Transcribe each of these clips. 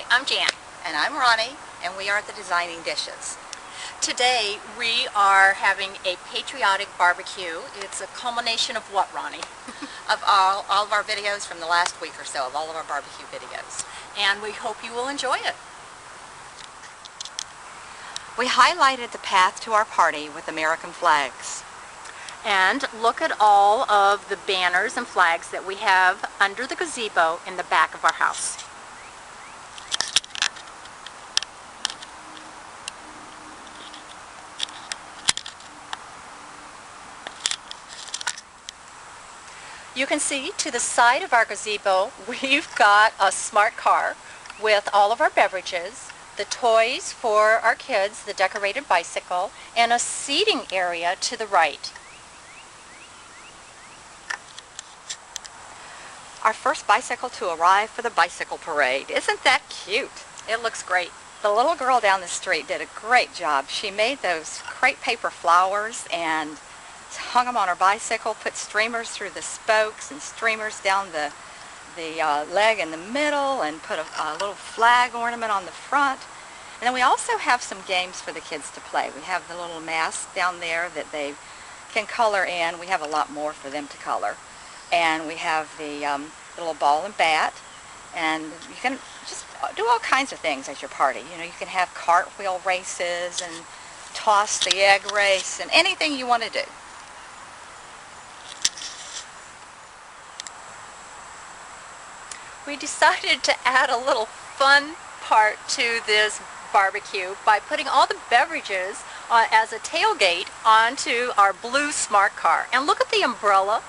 Hi, I'm Jan. And I'm Ronnie, and we are at the Designing Dishes. Today we are having a patriotic barbecue. It's a culmination of what, Ronnie? Of all of our videos from the last week or so, of all of our barbecue videos. And we hope you will enjoy it. We highlighted the path to our party with American flags. And look at all of the banners and flags that we have under the gazebo in the back of our house. You can see to the side of our gazebo we've got a smart car with all of our beverages, the toys for our kids, the decorated bicycle, and a seating area to the right. Our first bicycle to arrive for the bicycle parade. Isn't that cute? It looks great. The little girl down the street did a great job. She made those crepe paper flowers and hung them on her bicycle, put streamers through the spokes and streamers down the leg in the middle, and put a little flag ornament on the front. And then we also have some games for the kids to play. We have the little mask down there that they can color in. We have a lot more for them to color. And we have the little ball and bat. And you can just do all kinds of things at your party. You know, you can have cartwheel races and toss the egg race and anything you want to do. We decided to add a little fun part to this barbecue by putting all the beverages as a tailgate onto our blue smart car. And look at the umbrella.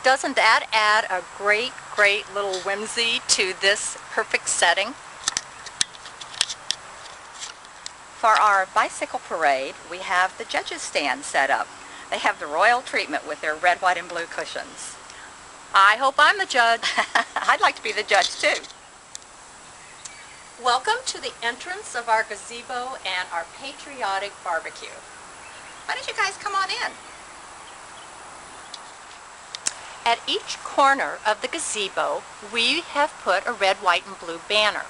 Doesn't that add a great little whimsy to this perfect setting? For our bicycle parade, we have the judges' stand set up. They have the royal treatment with their red, white, and blue cushions. I hope I'm the judge. I'd like to be the judge too. Welcome to the entrance of our gazebo and our patriotic barbecue. Why don't you guys come on in? At each corner of the gazebo, we have put a red, white, and blue banner.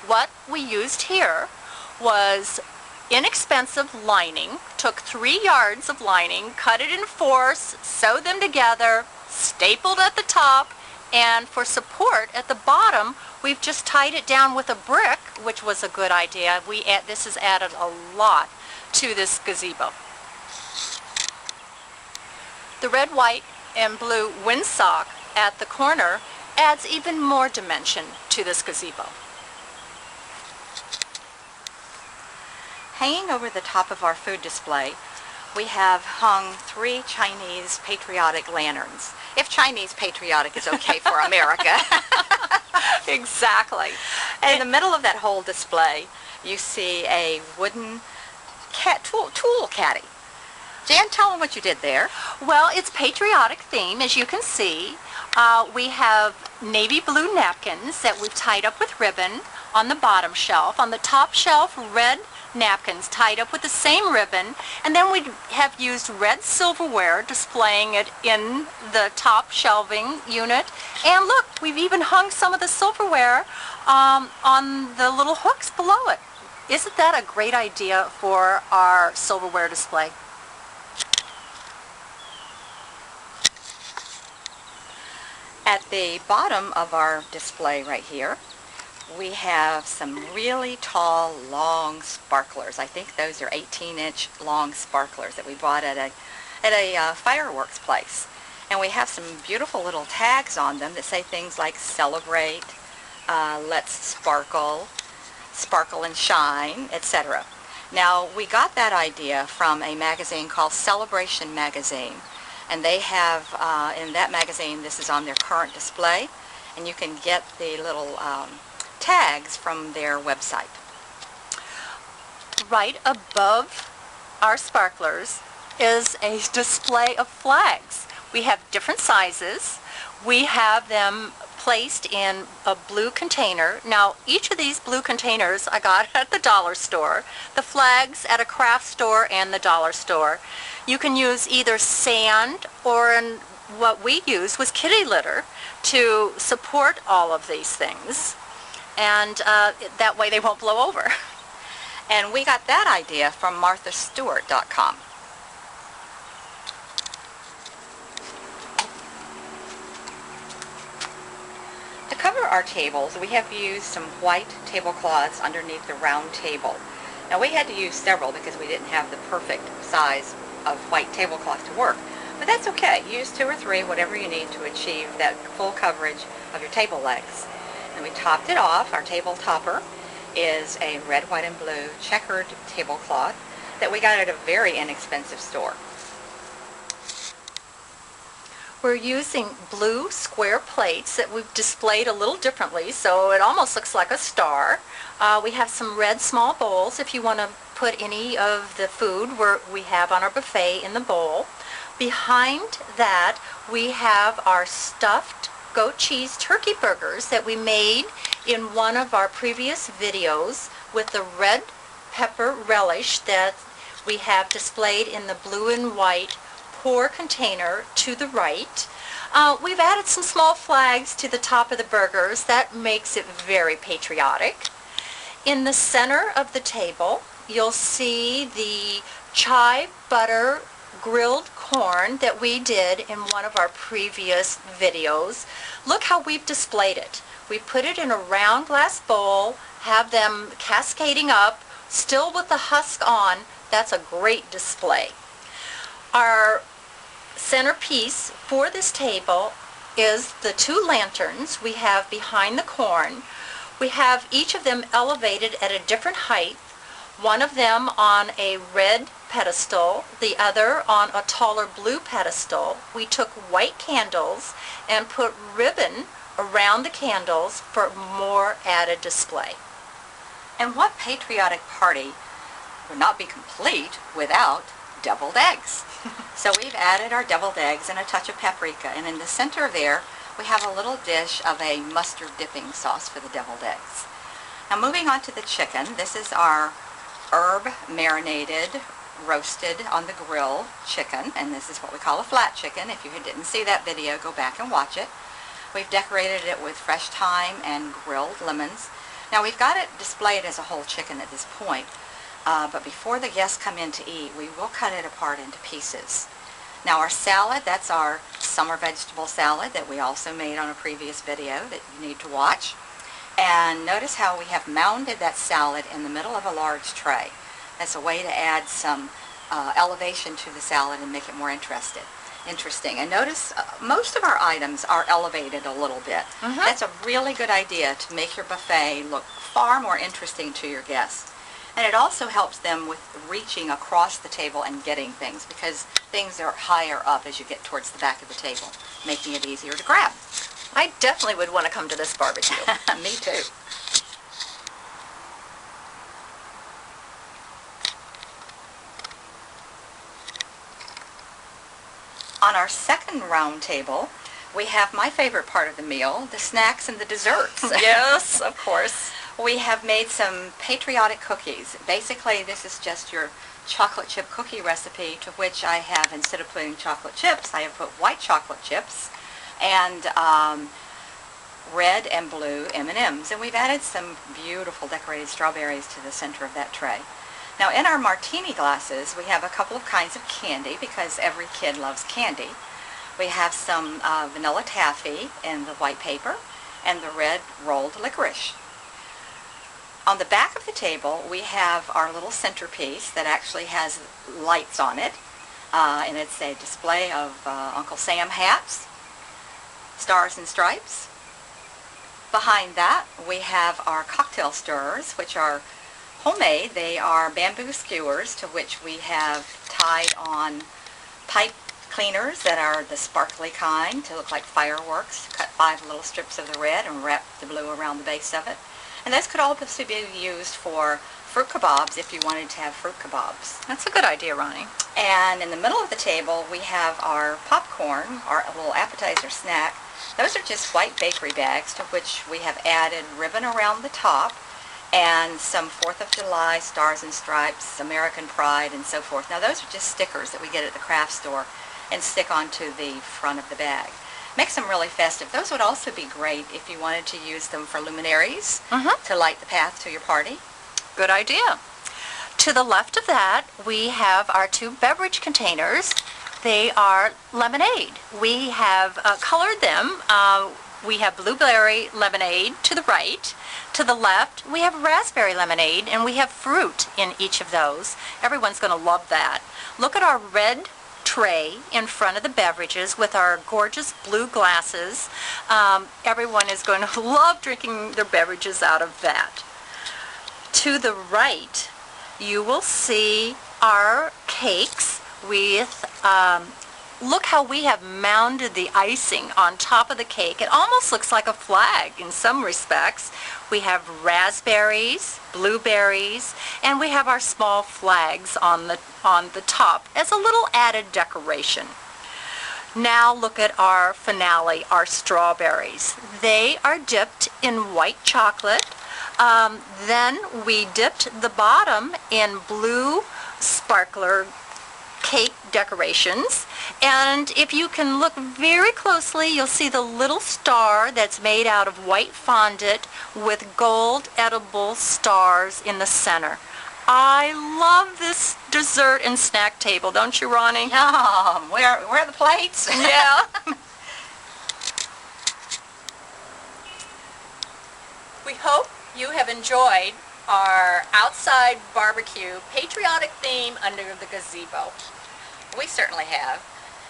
What we used here was inexpensive lining, took 3 yards of lining, cut it in 4s, sewed them together, stapled at the top, and for support at the bottom we've just tied it down with a brick, which was a good idea. This has added a lot to this gazebo. The red, white, and blue windsock at the corner adds even more dimension to this gazebo. Hanging over the top of our food display, we have hung 3 Chinese patriotic lanterns. If Chinese patriotic is okay for America. Exactly. And in the middle of that whole display, you see a wooden tool caddy. Jan, tell them what you did there. Well, it's patriotic theme, as you can see. We have navy blue napkins that we've tied up with ribbon on the bottom shelf. On the top shelf, red napkins tied up with the same ribbon, and then we have used red silverware displaying it in the top shelving unit. And look, we've even hung some of the silverware on the little hooks below it. Isn't that a great idea for our silverware display? At the bottom of our display right here, we have some really tall, long sparklers. I think those are 18-inch long sparklers that we bought at a fireworks place. And we have some beautiful little tags on them that say things like celebrate, let's sparkle, sparkle and shine, etc. Now, we got that idea from a magazine called Celebration Magazine. And they have, in that magazine, this is on their current display, and you can get the little tags from their website. Right above our sparklers is a display of flags. We have different sizes. We have them placed in a blue container. Now, each of these blue containers I got at the dollar store. The flags at a craft store and the dollar store. You can use either sand or what we used was kitty litter to support all of these things. and that way they won't blow over. And we got that idea from marthastewart.com. To cover our tables, we have used some white tablecloths underneath the round table. Now we had to use several because we didn't have the perfect size of white tablecloth to work. But that's okay. Use 2 or 3, whatever you need to achieve that full coverage of your table legs. And we topped it off. Our table topper is a red, white, and blue checkered tablecloth that we got at a very inexpensive store. We're using blue square plates that we've displayed a little differently, so it almost looks like a star. We have some red small bowls if you want to put any of the food we have on our buffet in the bowl. Behind that, we have our stuffed goat cheese turkey burgers that we made in one of our previous videos with the red pepper relish that we have displayed in the blue and white pour container to the right. We've added some small flags to the top of the burgers. That makes it very patriotic. In the center of the table, you'll see the chive butter grilled corn that we did in one of our previous videos. Look how we've displayed it. We put it in a round glass bowl, have them cascading up, still with the husk on. That's a great display. Our centerpiece for this table is the 2 lanterns we have behind the corn. We have each of them elevated at a different height, one of them on a red pedestal, the other on a taller blue pedestal. We took white candles and put ribbon around the candles for more added display. And what patriotic party would not be complete without deviled eggs? So we've added our deviled eggs and a touch of paprika, and in the center there we have a little dish of a mustard dipping sauce for the deviled eggs. Now moving on to the chicken, this is our herb marinated roasted on the grill chicken, and this is what we call a flat chicken. If you didn't see that video, go back and watch it. We've decorated it with fresh thyme and grilled lemons. Now we've got it displayed as a whole chicken at this point, but before the guests come in to eat, we will cut it apart into pieces. Now our salad, that's our summer vegetable salad that we also made on a previous video that you need to watch. And notice how we have mounded that salad in the middle of a large tray. That's a way to add some elevation to the salad and make it more interesting. And notice most of our items are elevated a little bit. That's a really good idea to make your buffet look far more interesting to your guests. And it also helps them with reaching across the table and getting things, because things are higher up as you get towards the back of the table, making it easier to grab. I definitely would want to come to this barbecue. Me too. On our second round table, we have my favorite part of the meal, the snacks and the desserts. Yes, of course. We have made some patriotic cookies. Basically, this is just your chocolate chip cookie recipe, to which I have, instead of putting chocolate chips, I have put white chocolate chips and red and blue M&Ms. And we've added some beautiful decorated strawberries to the center of that tray. Now in our martini glasses, we have a couple of kinds of candy, because every kid loves candy. We have some vanilla taffy in the white paper and the red rolled licorice. On the back of the table, we have our little centerpiece that actually has lights on it, and it's a display of Uncle Sam hats, stars and stripes. Behind that, we have our cocktail stirrers, which are homemade. They are bamboo skewers to which we have tied on pipe cleaners that are the sparkly kind to look like fireworks. Cut 5 little strips of the red and wrap the blue around the base of it. And this could also be used for fruit kebabs if you wanted to have fruit kebabs. That's a good idea, Ronnie. And in the middle of the table, we have our popcorn, our little appetizer snack. Those are just white bakery bags to which we have added ribbon around the top and some 4th of July, Stars and Stripes, American Pride, and so forth. Now those are just stickers that we get at the craft store and stick onto the front of the bag. Makes them really festive. Those would also be great if you wanted to use them for luminaries Mm-hmm. to light the path to your party. Good idea. To the left of that, we have our two beverage containers. They are lemonade. We have colored them. We have blueberry lemonade to the right. To the left, we have raspberry lemonade, and we have fruit in each of those. Everyone's going to love that. Look at our red tray in front of the beverages with our gorgeous blue glasses. Everyone is going to love drinking their beverages out of that. To the right, you will see our cakes with, look how we have mounded the icing on top of the cake. It almost looks like a flag in some respects. We have raspberries, blueberries, and we have our small flags on the top as a little added decoration. Now look at our finale, our strawberries. They are dipped in white chocolate. Then we dipped the bottom in blue sparkler cake decorations, and if you can look very closely, you'll see the little star that's made out of white fondant with gold edible stars in the center. I love this dessert and snack table, don't you, Ronnie? Yum! Where are the plates? Yeah. We hope you have enjoyed our outside barbecue patriotic theme under the gazebo. We certainly have.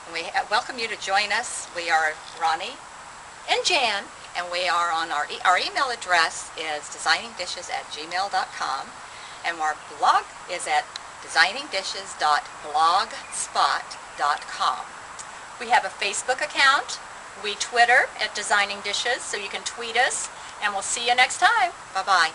And we welcome you to join us. We are Ronnie And Jan. and we are on our email address is designingdishes@gmail.com, and our blog is at designingdishes.blogspot.com. We have a Facebook account. We Twitter at Designing Dishes, so you can tweet us, and we'll see you next time. Bye-bye.